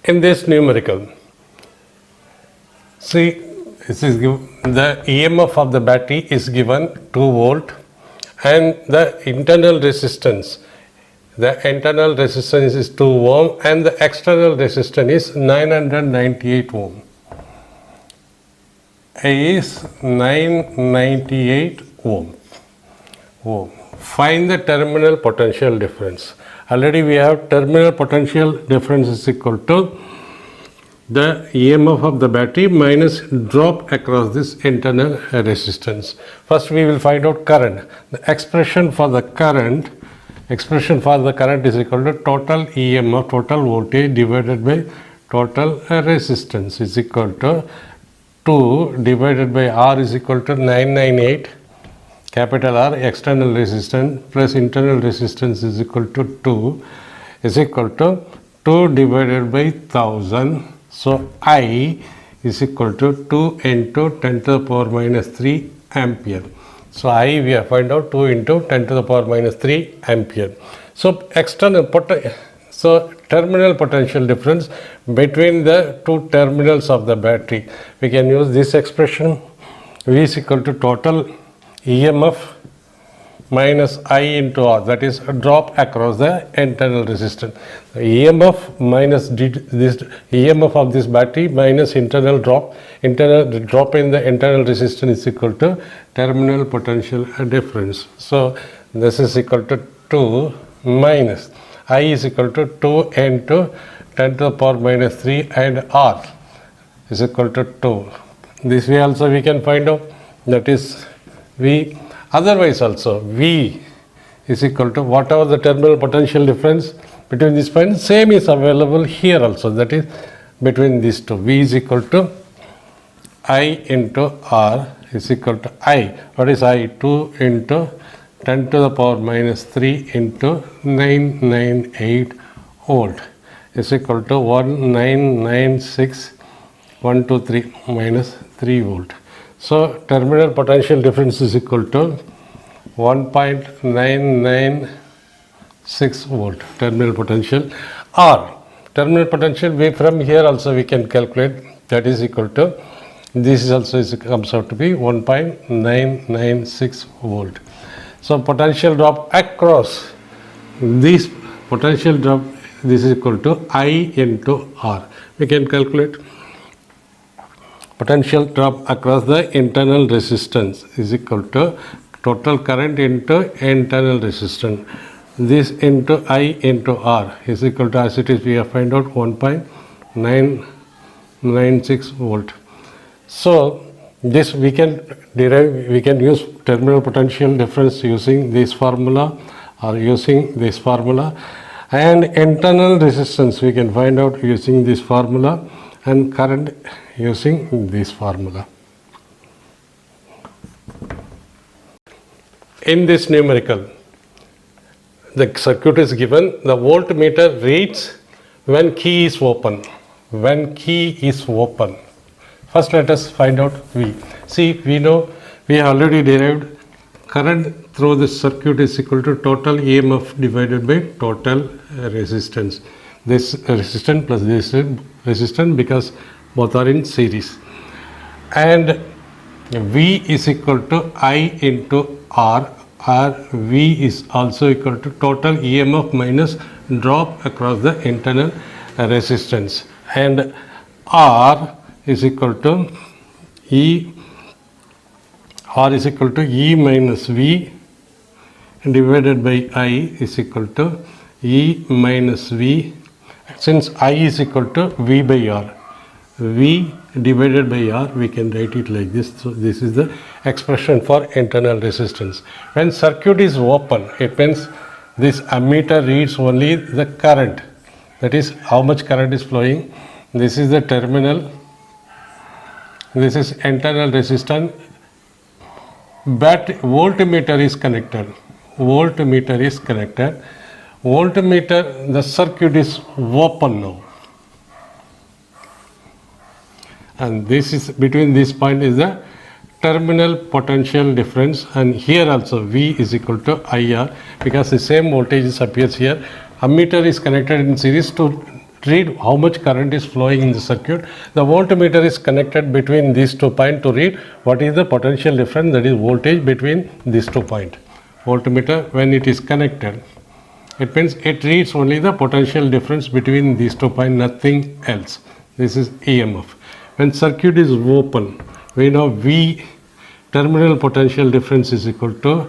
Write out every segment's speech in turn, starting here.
In this numerical, see, this is the EMF of the battery is given 2 volt and the internal resistance is 2 ohm and the external resistance is 998 ohm. Is 998 ohm. Find the terminal potential difference. Already we have terminal potential difference is equal to the EMF of the battery minus drop across this internal resistance. First we will find out current. The expression for the current is equal to total EMF, total voltage divided by total resistance is equal to 2 divided by R is equal to 998, capital R, external resistance plus internal resistance is equal to 2 is equal to 2 divided by 1000. So I is equal to 2 into 10 to the power minus 3 ampere. So I we have find out 2 into 10 to the power minus 3 ampere. So terminal potential difference between the two terminals of the battery. We can use this expression. V is equal to total EMF minus I into R, that is a drop across the internal resistance. The EMF minus this EMF of this battery minus internal drop in the internal resistance is equal to terminal potential difference. So this is equal to 2 minus I is equal to 2 into 10 to the power minus 3 and R is equal to 2. This way also we can find out, that is V. Otherwise also V is equal to whatever the terminal potential difference between these points, same is available here also, that is between these two. V is equal to I into R is equal to I. What is I? 2 into 10 to the power minus 3 into 998 volt is equal to 1996123 minus 3 volt. So terminal potential difference is equal to 1.996 volt terminal potential. R terminal potential from here also we can calculate, that is equal to, this is also comes out to be 1.996 volt. So potential drop across this potential drop, this is equal to I into R. We can calculate potential drop across the internal resistance is equal to total current into internal resistance. This into I into R is equal to, as it is we have find out, 1.996 volt. So this we can derive, we can use terminal potential difference using this formula or using this formula, and internal resistance we can find out using this formula, and current using this formula. In this numerical, the circuit is given, the voltmeter reads when key is open. When key is open. First let us find out V. See, we know we have already derived current through this circuit is equal to total EMF divided by total resistance. This resistance plus this resistance, because both are in series. And V is equal to I into R, or V is also equal to total EMF minus drop across the internal resistance. And R is equal to E minus V divided by I is equal to E minus V. Since I is equal to V by R, V divided by R, we can write it like this. So this is the expression for internal resistance. When circuit is open, it means this ammeter reads only the current, that is how much current is flowing. This is the terminal, this is internal resistance, but voltmeter is connected. Voltmeter, the circuit is open now, and this is between this point is the terminal potential difference, and here also V is equal to IR, because the same voltage appears here. Ammeter is connected in series to read how much current is flowing in the circuit. The voltmeter is connected between these 2 points to read what is the potential difference, that is voltage between these 2 points. Voltmeter, when it is connected, it means it reads only the potential difference between these 2 points, nothing else. This is EMF. When circuit is open, we know V terminal potential difference is equal to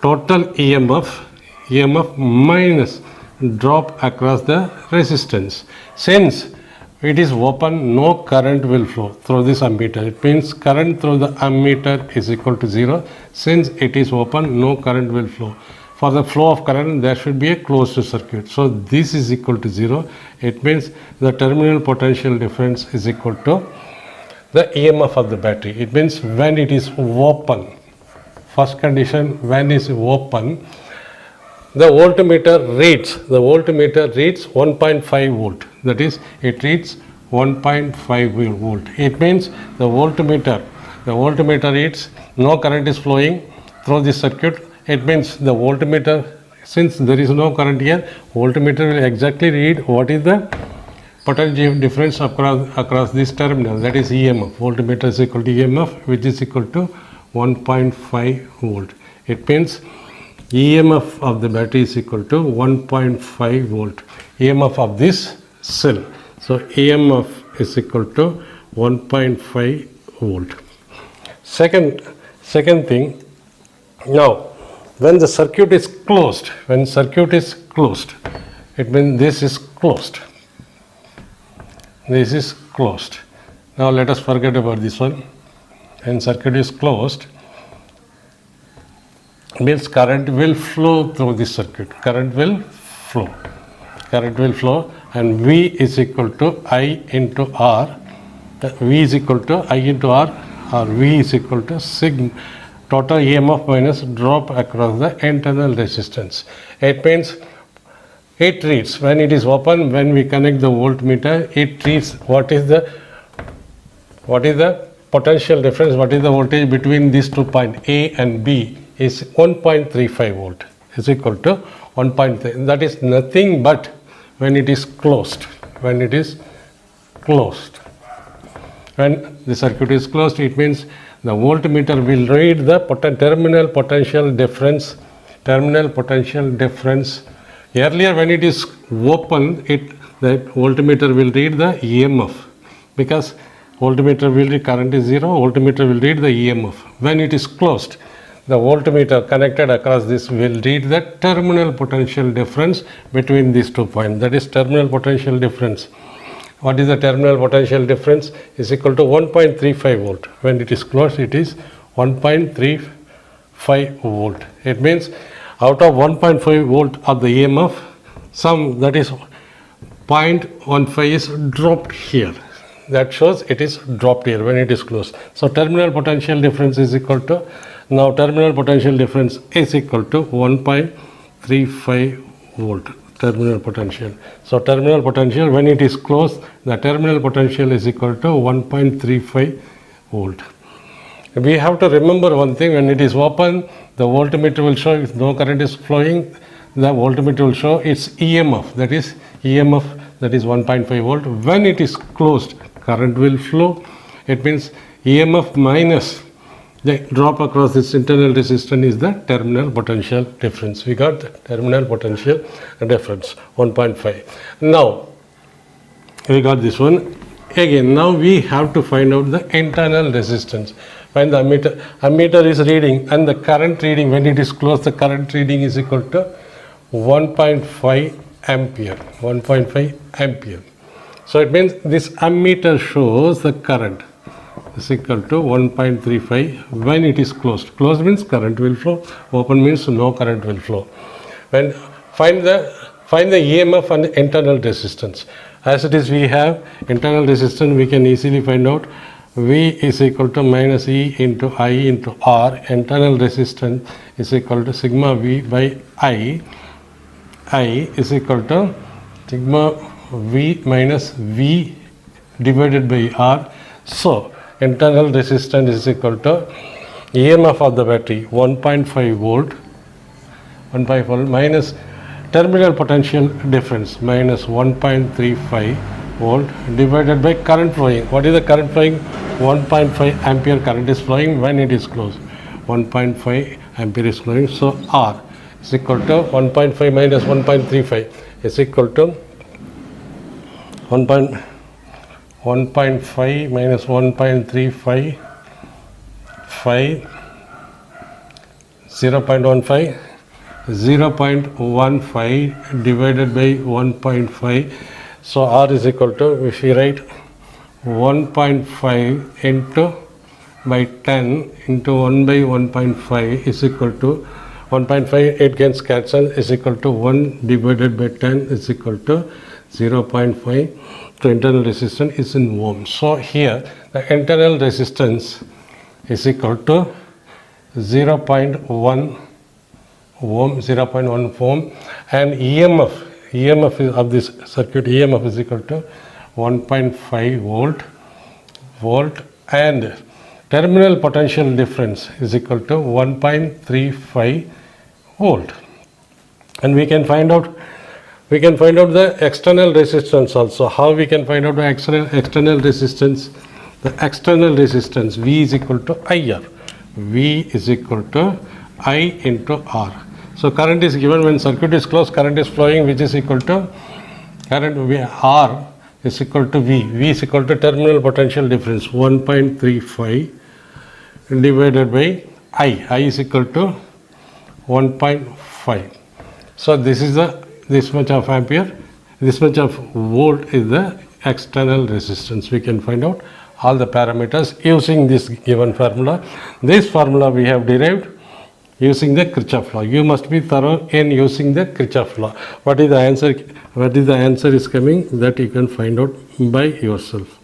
total EMF minus drop across the resistance. Since it is open, no current will flow through this ammeter. It means current through the ammeter is equal to 0. Since it is open, no current will flow. For the flow of current, there should be a closed circuit. So this is equal to 0. It means the terminal potential difference is equal to the EMF of the battery. It means when it is open, first condition, when it is open, the voltmeter reads 1.5 volt. That is, it reads 1.5 volt. It means the voltmeter reads no current is flowing through this circuit. It means the voltmeter, since there is no current here, voltmeter will exactly read what is the potential difference across this terminal, that is EMF. Voltmeter is equal to EMF, which is equal to 1.5 volt. It means EMF of the battery is equal to 1.5 volt. EMF of this cell. So EMF is equal to 1.5 volt. Second thing, now when the circuit is closed, it means this is closed. This is closed. Now let us forget about this one. When circuit is closed, means current will flow through this circuit. Current will flow, and V is equal to I into R. V is equal to I into R, or V is equal to sigma total EMF minus drop across the internal resistance. It means it reads, when it is open, when we connect the voltmeter, it reads what is the potential difference, what is the voltage between these 2 points A and B is 1.35 volt is equal to 1.3. That is nothing but when it is closed. When the circuit is closed, it means the voltmeter will read the terminal potential difference. Earlier, when it is open, the voltmeter will read the EMF, because voltmeter will read current is 0, voltmeter will read the EMF. When it is closed, the voltmeter connected across this will read the terminal potential difference between these 2 points. That is terminal potential difference. What is the terminal potential difference? Is equal to 1.35 volt. When it is closed, it is 1.35 volt. It means out of 1.5 volt of the EMF, that is 0.15 is dropped here. That shows it is dropped here when it is closed. So terminal potential difference is equal to, now terminal potential difference is equal to 1.35 volt. Terminal potential. So terminal potential, when it is closed, the terminal potential is equal to 1.35 volt. We have to remember one thing: when it is open, the voltmeter will show if no current is flowing, the voltmeter will show its EMF, that is 1.5 volt. When it is closed, current will flow. It means EMF minus the drop across this internal resistance is the terminal potential difference. We got the terminal potential difference 1.5. Now we got this one. Again, now we have to find out the internal resistance. When the ammeter is reading, and the current reading, when it is closed, the current reading is equal to 1.5 ampere. 1.5 ampere. So it means this ammeter shows the current is equal to 1.35 when it is closed. Closed means current will flow, open means no current will flow. When find the EMF and the internal resistance. As it is, we have internal resistance, we can easily find out V is equal to minus E into I into R. Internal resistance is equal to sigma V by I. I is equal to sigma V minus V divided by R. So internal resistance is equal to EMF of the battery 1.5 volt minus terminal potential difference minus 1.35 volt divided by current flowing. What is the current flowing? 1.5 ampere current is flowing when it is closed. 1.5 ampere is flowing. So R is equal to 1.5 minus 1.35 is equal to 1.5 minus 1.35 0.15 divided by 1.5. So R is equal to, if we write 1.5 into by 10 into 1 by 1.5 is equal to 1.5, it gets cancelled, is equal to 1 divided by 10 is equal to 0.5. The internal resistance is in ohms. So here the internal resistance is equal to 0.1 ohm, 0.1 ohm, and EMF of this circuit, EMF is equal to 1.5 volt, and terminal potential difference is equal to 1.35 volt. And we can find out the external resistance also. How we can find out the external resistance? The external resistance V is equal to IR. V is equal to I into R. So current is given when circuit is closed, current is flowing, which is equal to current R is equal to V. V is equal to terminal potential difference 1.35 divided by I. I is equal to 1.5. So this much of ampere, this much of volt is the external resistance. We can find out all the parameters using this given formula. This formula we have derived using the Kirchhoff law. You must be thorough in using the Kirchhoff law. What is the answer? What is the answer is coming, that you can find out by yourself.